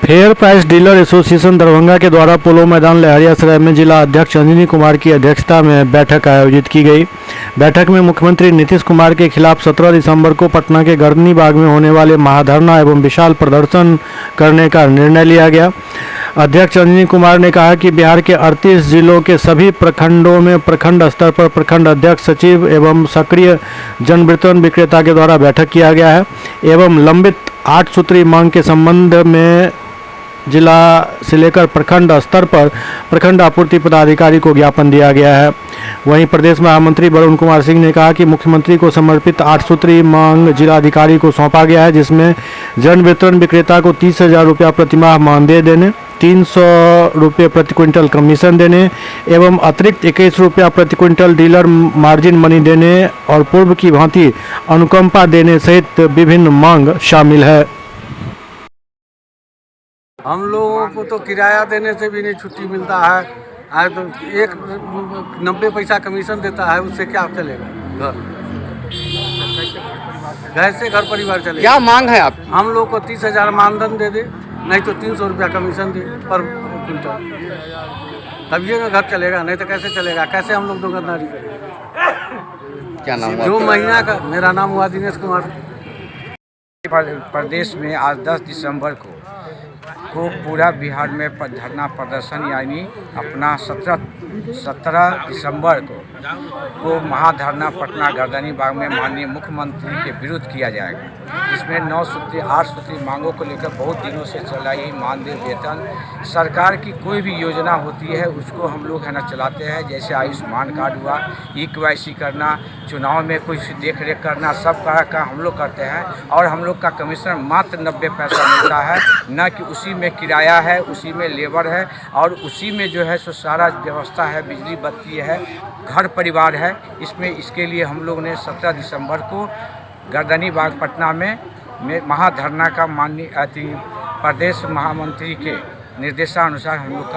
Fair price dealer association Darbhanga के द्वारा पोलो मैदान लहरियासराय में जिला अध्यक्ष अंजनी कुमार की अध्यक्षता में बैठक आयोजित की गई। बैठक में मुख्यमंत्री नीतीश कुमार के खिलाफ 17 दिसंबर को पटना के गर्दनी बाग में होने वाले महाधरना एवं विशाल प्रदर्शन करने का निर्णय लिया गया। अध्यक्ष अंजनी कुमार ने कहा कि बिहार के 38 जिलों के सभी प्रखंडों में प्रखंड स्तर पर प्रखंड अध्यक्ष, सचिव एवं सक्रिय जनवितरण विक्रेता के द्वारा बैठक किया गया है एवं लंबित 8 सूत्री मांग के संबंध में जिला से लेकर प्रखंड स्तर पर प्रखंड आपूर्ति पदाधिकारी को ज्ञापन दिया गया है। वहीं प्रदेश महामंत्री वरुण कुमार सिंह ने कहा कि मुख्यमंत्री को समर्पित 8 सूत्री मांग जिलाधिकारी को सौंपा गया है, जिसमें जन वितरण विक्रेता को 30,000 रुपया प्रतिमाह मानदेय देने, 300 रुपये प्रति क्विंटल कमीशन देने एवं अतिरिक्त 21 रुपया प्रति क्विंटल डीलर मार्जिन मनी देने और पूर्व की भांति अनुकंपा देने सहित विभिन्न मांग शामिल है। हम लोगों को तो किराया देने से भी नहीं छुट्टी मिलता है। आज तो 90 पैसा कमीशन देता है, उससे क्या चलेगा? कैसे घर परिवार चलेगा? क्या मांग है आप? हम लोग को 30,000 मानधन दे दे, नहीं तो 300 रुपया कमीशन दे पर क्विंटल, तभी ना घर चलेगा, नहीं तो कैसे चलेगा? कैसे हम लोग दुकानदारी करेंगे? क्या नाम जो महीना का। मेरा नाम हुआ दिनेश कुमार। प्रदेश में आज 10 दिसंबर को पूरा बिहार में धरना प्रदर्शन यानी अपना 17 दिसंबर को महाधरना पटना गर्दनी बाग में माननीय मुख्यमंत्री के विरुद्ध किया जाएगा। इसमें 9 सूत्री 8 सूत्री मांगों को लेकर बहुत दिनों से चला ही मानदेय, वेतन, सरकार की कोई भी योजना होती है उसको हम लोग है ना चलाते हैं। जैसे आयुष्मान कार्ड हुआ, EKYC करना, चुनाव में कुछ देख रेख करना, सब का हम लोग करते हैं और हम लोग का कमीशन मात्र 90 पैसा मिलता है। न कि उसी में किराया है, उसी में लेबर है और उसी में जो है सो सारा व्यवस्था है, बिजली बत्ती है, घर परिवार है। इसके लिए हम लोग ने 17 दिसंबर को गर्दनी बाग पटना में महाधरना का माननीय प्रदेश महामंत्री के निर्देशानुसार हम लोग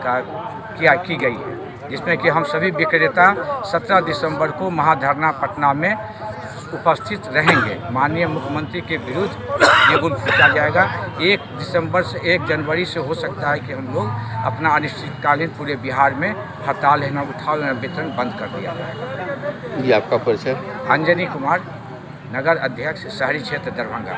का की गई है, जिसमें कि हम सभी विक्रेता 17 दिसंबर को महाधरना पटना में उपस्थित रहेंगे। माननीय मुख्यमंत्री के विरुद्ध ये गुल फूंका जाएगा। 1 दिसंबर से 1 जनवरी से हो सकता है कि हम लोग अपना अनिश्चितकालीन पूरे बिहार में हड़ताल है ना उठाव वेतन बंद कर दिया जाएगा। ये आपका परिचय? अंजनी कुमार, नगर अध्यक्ष, शहरी क्षेत्र दरभंगा।